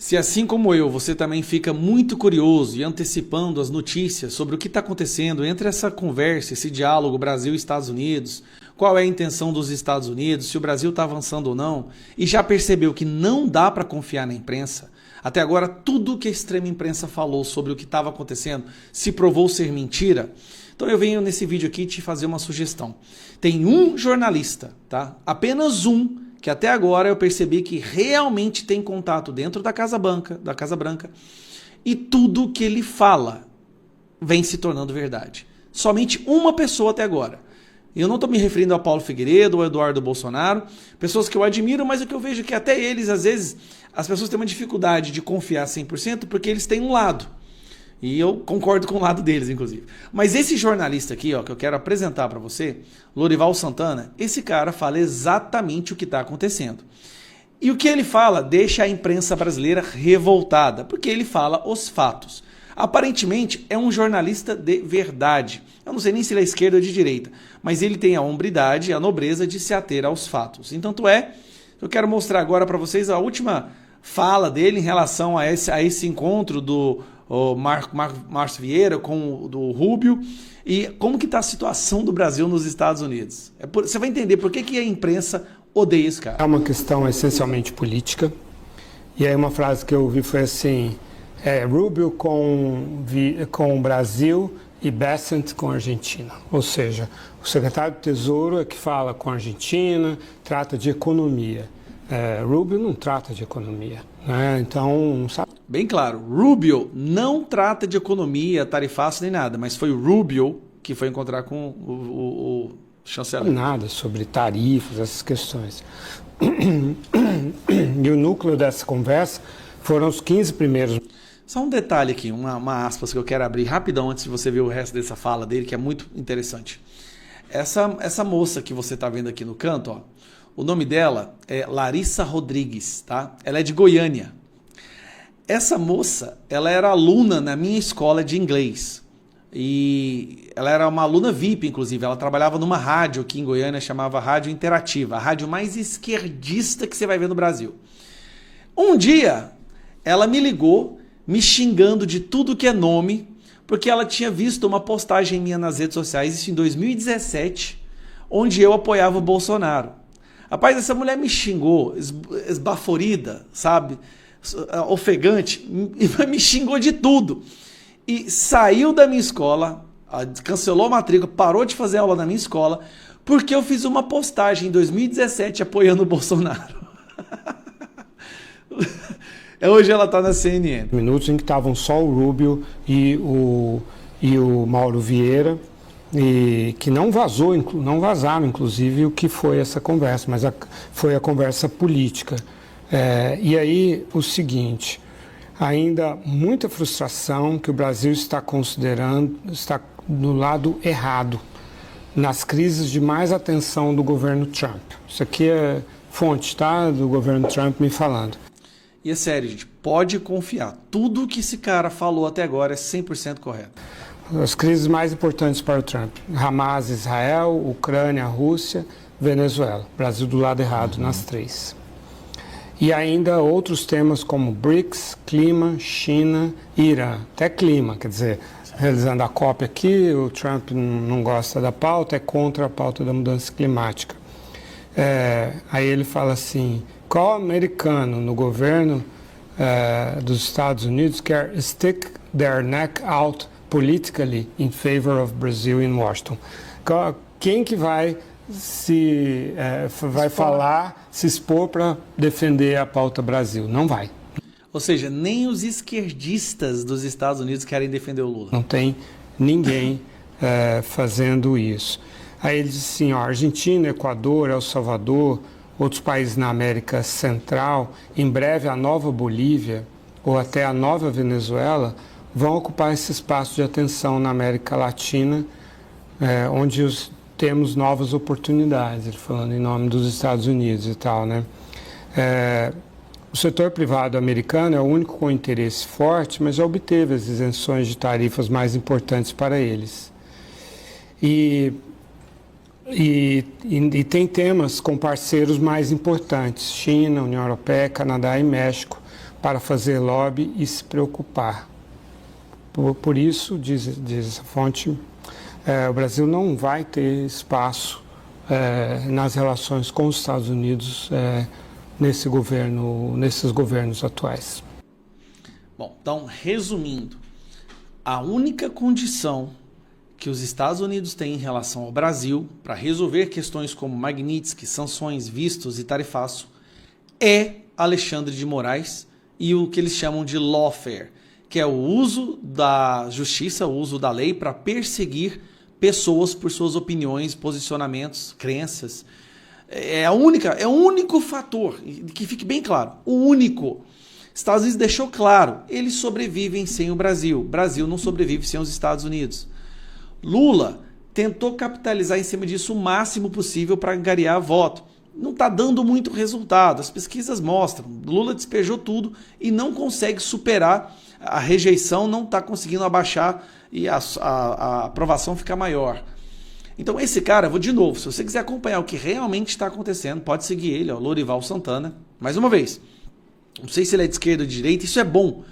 Se assim como eu, você também fica muito curioso e antecipando as notícias sobre o que está acontecendo entre essa conversa, esse diálogo Brasil e Estados Unidos, qual é a intenção dos Estados Unidos, se o Brasil está avançando ou não, e já percebeu que não dá para confiar na imprensa, até agora tudo que a extrema imprensa falou sobre o que estava acontecendo se provou ser mentira, então eu venho nesse vídeo aqui te fazer uma sugestão. Tem um jornalista, tá? Apenas um, que até agora eu percebi que realmente tem contato dentro da Casa Branca, e tudo que ele fala vem se tornando verdade. Somente uma pessoa até agora. Eu não estou me referindo a Paulo Figueiredo ou Eduardo Bolsonaro, pessoas que eu admiro, mas o que eu vejo é que até eles, às vezes, as pessoas têm uma dificuldade de confiar 100% porque eles têm um lado. E eu concordo com o lado deles, inclusive. Mas esse jornalista aqui, ó, que eu quero apresentar para você, Lorival Santana, esse cara fala exatamente o que está acontecendo. E o que ele fala deixa a imprensa brasileira revoltada, porque ele fala os fatos. Aparentemente é um jornalista de verdade. Eu não sei nem se ele é esquerda ou de direita, mas ele tem a hombridade e a nobreza de se ater aos fatos. Então, eu quero mostrar agora para vocês a última fala dele em relação a esse encontro do Márcio Vieira com do Rubio e como que está a situação do Brasil nos Estados Unidos. Você vai entender por que a imprensa odeia esse cara. É uma questão essencialmente política. E aí uma frase que eu ouvi foi assim, Rubio com o Brasil e Bessent com a Argentina. Ou seja, o secretário do Tesouro é que fala com a Argentina, trata de economia. Rubio não trata de economia, né? Então, sabe? Bem claro, Rubio não trata de economia, tarifaço nem nada, mas foi o Rubio que foi encontrar com o chanceler. Nada sobre tarifas, essas questões. E o núcleo dessa conversa foram os 15 primeiros. Só um detalhe aqui, uma aspas que eu quero abrir rapidão antes de você ver o resto dessa fala dele, que é muito interessante. Essa moça que você está vendo aqui no canto, ó, o nome dela é Larissa Rodrigues, tá? Ela é de Goiânia. Essa moça, ela era aluna na minha escola de inglês. E ela era uma aluna VIP, inclusive. Ela trabalhava numa rádio aqui em Goiânia, chamava Rádio Interativa, a rádio mais esquerdista que você vai ver no Brasil. Um dia, ela me ligou, me xingando de tudo que é nome, porque ela tinha visto uma postagem minha nas redes sociais, isso em 2017, onde eu apoiava o Bolsonaro. Rapaz, essa mulher me xingou, esbaforida, sabe? Ofegante, me xingou de tudo. E saiu da minha escola, cancelou a matrícula, parou de fazer aula na minha escola, porque eu fiz uma postagem em 2017 apoiando o Bolsonaro. Hoje ela está na CNN. Minutos em que estavam só o Rubio e o Mauro Vieira, e que não vazaram, inclusive, o que foi essa conversa, mas foi a conversa política. E aí, o seguinte, ainda muita frustração que o Brasil está no lado errado, nas crises de mais atenção do governo Trump. Isso aqui é fonte, tá? Do governo Trump me falando. E é sério, gente, pode confiar. Tudo que esse cara falou até agora é 100% correto. As crises mais importantes para o Trump: Hamas, Israel, Ucrânia, Rússia, Venezuela. Brasil do lado errado nas três. E ainda outros temas como BRICS, clima, China e Irã. Até clima, quer dizer, realizando a COP aqui, o Trump não gosta da pauta, é contra a pauta da mudança climática. Aí ele fala assim, qual americano no governo dos Estados Unidos quer stick their neck out politically in favor of Brazil in Washington? Quem que vai se expor para defender a pauta Brasil? Não vai. Ou seja, nem os esquerdistas dos Estados Unidos querem defender o Lula. Não tem ninguém fazendo isso. Aí ele diz assim, Argentina, Equador, El Salvador, outros países na América Central, em breve a nova Bolívia ou até a nova Venezuela vão ocupar esse espaço de atenção na América Latina, onde temos novas oportunidades, ele falando em nome dos Estados Unidos e tal, né? O setor privado americano é o único com interesse forte, mas já obteve as isenções de tarifas mais importantes para eles. E tem temas com parceiros mais importantes, China, União Europeia, Canadá e México, para fazer lobby e se preocupar. Por isso, diz essa fonte, o Brasil não vai ter espaço nas relações com os Estados Unidos nesses governos atuais. Bom, então, resumindo, a única condição que os Estados Unidos têm em relação ao Brasil para resolver questões como Magnitsky, sanções, vistos e tarifaço é Alexandre de Moraes e o que eles chamam de lawfare, que é o uso da justiça, o uso da lei para perseguir pessoas por suas opiniões, posicionamentos, crenças. É o único fator, que fique bem claro, o único. Estados Unidos deixou claro, eles sobrevivem sem o Brasil. O Brasil não sobrevive sem os Estados Unidos. Lula tentou capitalizar em cima disso o máximo possível para angariar voto. Não está dando muito resultado, as pesquisas mostram. Lula despejou tudo e não consegue superar, a rejeição não está conseguindo abaixar e a aprovação fica maior. Então esse cara, vou de novo, se você quiser acompanhar o que realmente está acontecendo, pode seguir ele, Lorival Santana. Mais uma vez, não sei se ele é de esquerda ou de direita, isso é bom.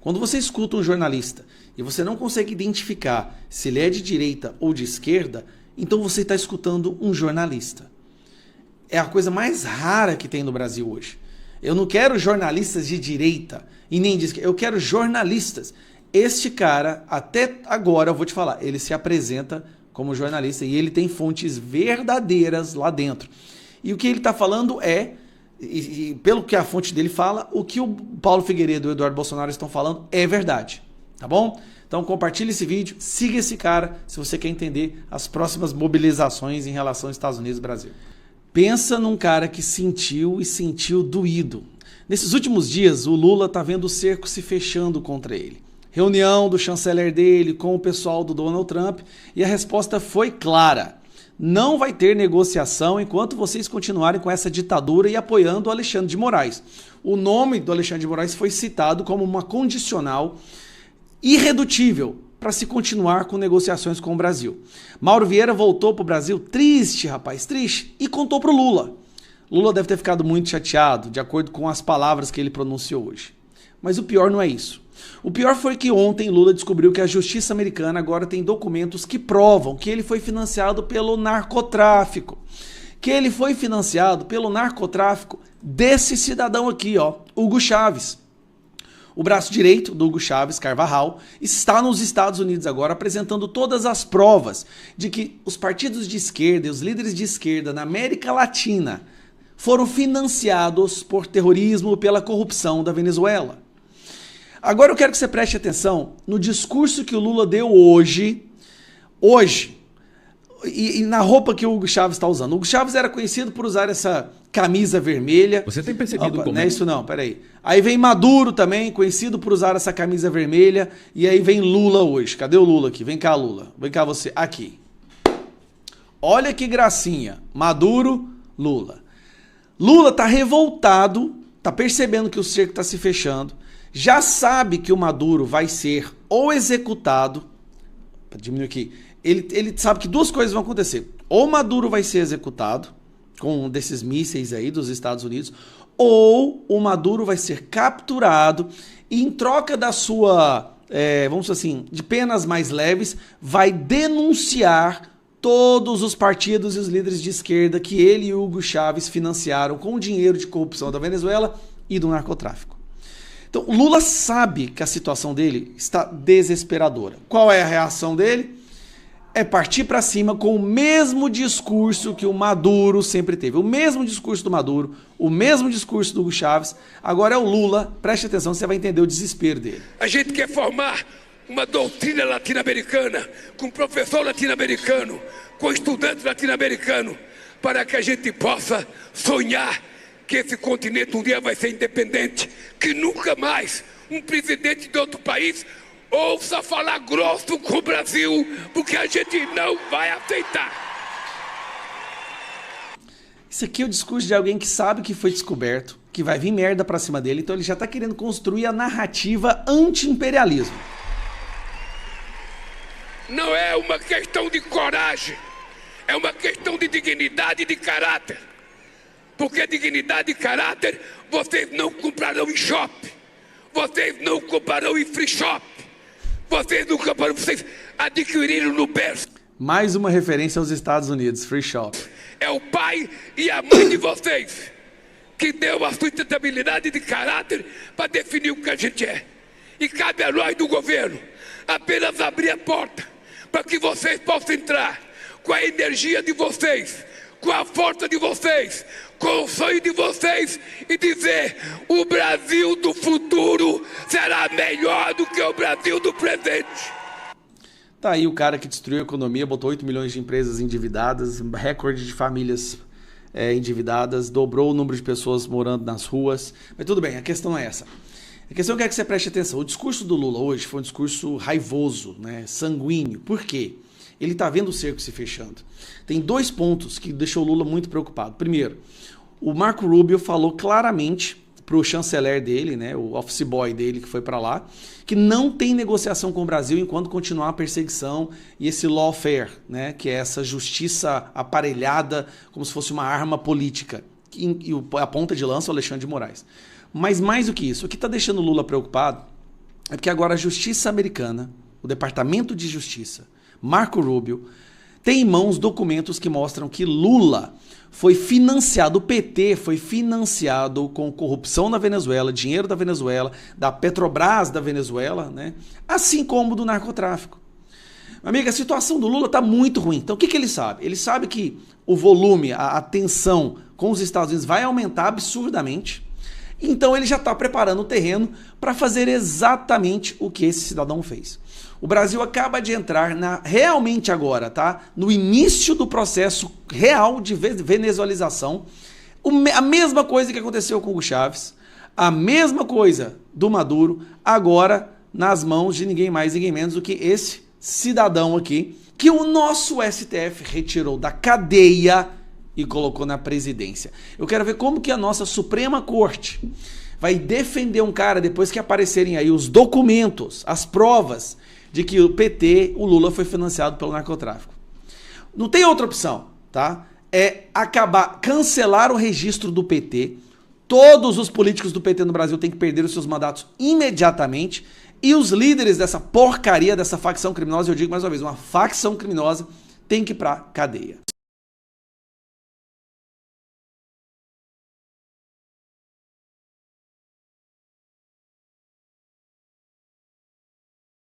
Quando você escuta um jornalista e você não consegue identificar se ele é de direita ou de esquerda, então você está escutando um jornalista. É a coisa mais rara que tem no Brasil hoje. Eu não quero jornalistas de direita e nem de esquerda, eu quero jornalistas. Este cara, até agora, eu vou te falar, ele se apresenta como jornalista e ele tem fontes verdadeiras lá dentro. E o que ele está falando e pelo que a fonte dele fala, o que o Paulo Figueiredo e o Eduardo Bolsonaro estão falando é verdade, tá bom? Então compartilhe esse vídeo, siga esse cara se você quer entender as próximas mobilizações em relação aos Estados Unidos e Brasil. Pensa num cara que sentiu doído. Nesses últimos dias, o Lula está vendo o cerco se fechando contra ele. Reunião do chanceler dele com o pessoal do Donald Trump e a resposta foi clara. Não vai ter negociação enquanto vocês continuarem com essa ditadura e apoiando o Alexandre de Moraes. O nome do Alexandre de Moraes foi citado como uma condicional irredutível para se continuar com negociações com o Brasil. Mauro Vieira voltou para o Brasil triste, rapaz, triste, e contou para o Lula. Lula deve ter ficado muito chateado, de acordo com as palavras que ele pronunciou hoje. Mas o pior não é isso. O pior foi que ontem Lula descobriu que a justiça americana agora tem documentos que provam que ele foi financiado pelo narcotráfico. Que ele foi financiado pelo narcotráfico desse cidadão aqui, Hugo Chávez. O braço direito do Hugo Chávez Carvajal está nos Estados Unidos agora apresentando todas as provas de que os partidos de esquerda e os líderes de esquerda na América Latina foram financiados por terrorismo, pela corrupção da Venezuela. Agora eu quero que você preste atenção no discurso que o Lula deu hoje, e na roupa que o Hugo Chávez está usando. O Hugo Chávez era conhecido por usar essa camisa vermelha. Você tem percebido como não é isso não, peraí. Aí vem Maduro também, conhecido por usar essa camisa vermelha, e aí vem Lula hoje. Cadê o Lula aqui? Vem cá, Lula. Vem cá você. Aqui. Olha que gracinha. Maduro, Lula. Lula tá revoltado, tá percebendo que o cerco tá se fechando, já sabe que o Maduro vai ser ou executado, para diminuir aqui, ele sabe que duas coisas vão acontecer. Ou o Maduro vai ser executado, com um desses mísseis aí dos Estados Unidos, ou o Maduro vai ser capturado e em troca da sua, vamos dizer assim, de penas mais leves, vai denunciar todos os partidos e os líderes de esquerda que ele e Hugo Chávez financiaram com o dinheiro de corrupção da Venezuela e do narcotráfico. Então, o Lula sabe que a situação dele está desesperadora. Qual é a reação dele? É partir para cima com o mesmo discurso que o Maduro sempre teve. O mesmo discurso do Maduro, o mesmo discurso do Hugo Chávez. Agora é o Lula. Preste atenção, você vai entender o desespero dele. A gente quer formar uma doutrina latino-americana, com professor latino-americano, com estudante latino-americano, para que a gente possa sonhar que esse continente um dia vai ser independente, que nunca mais um presidente de outro país ouça falar grosso com o Brasil, porque a gente não vai aceitar. Isso aqui é o discurso de alguém que sabe que foi descoberto, que vai vir merda pra cima dele, então ele já tá querendo construir a narrativa anti-imperialismo. Não é uma questão de coragem, é uma questão de dignidade e de caráter. Porque dignidade e caráter vocês não comprarão em shopping. Vocês não compraram em free shop. Vocês não compraram, vocês adquiriram no berço. Mais uma referência aos Estados Unidos, free shop. É o pai e a mãe de vocês que deu a sustentabilidade de caráter para definir o que a gente é. E cabe a nós do governo apenas abrir a porta para que vocês possam entrar com a energia de vocês, com a força de vocês, com o sonho de vocês e dizer: o Brasil do futuro será melhor do que o Brasil do presente. Tá aí o cara que destruiu a economia, botou 8 milhões de empresas endividadas, recorde de famílias endividadas, dobrou o número de pessoas morando nas ruas. Mas tudo bem, a questão é essa. A questão é que você preste atenção. O discurso do Lula hoje foi um discurso raivoso, né, sanguíneo. Por quê? Ele está vendo o cerco se fechando. Tem 2 pontos que deixou o Lula muito preocupado. Primeiro, o Marco Rubio falou claramente para o chanceler dele, né, o office boy dele que foi para lá, que não tem negociação com o Brasil enquanto continuar a perseguição e esse lawfare, né, que é essa justiça aparelhada como se fosse uma arma política. E a ponta de lança é o Alexandre de Moraes. Mas mais do que isso, o que está deixando o Lula preocupado é porque agora a justiça americana, o Departamento de Justiça, Marco Rubio, tem em mãos documentos que mostram que Lula foi financiado, o PT foi financiado com corrupção na Venezuela, dinheiro da Venezuela, da Petrobras da Venezuela, né? Assim como do narcotráfico. Amiga, a situação do Lula está muito ruim. Então o que ele sabe? Ele sabe que o volume, a tensão com os Estados Unidos vai aumentar absurdamente. Então ele já está preparando o terreno para fazer exatamente o que esse cidadão fez. O Brasil acaba de entrar realmente agora, tá? No início do processo real de venezuelização. A mesma coisa que aconteceu com o Hugo Chávez, a mesma coisa do Maduro, agora nas mãos de ninguém mais, ninguém menos do que esse cidadão aqui, que o nosso STF retirou da cadeia e colocou na presidência. Eu quero ver como que a nossa Suprema Corte vai defender um cara depois que aparecerem aí os documentos, as provas de que o PT, o Lula, foi financiado pelo narcotráfico. Não tem outra opção, tá? É cancelar o registro do PT. Todos os políticos do PT no Brasil têm que perder os seus mandatos imediatamente. E os líderes dessa porcaria, dessa facção criminosa, eu digo mais uma vez, uma facção criminosa, tem que ir pra cadeia.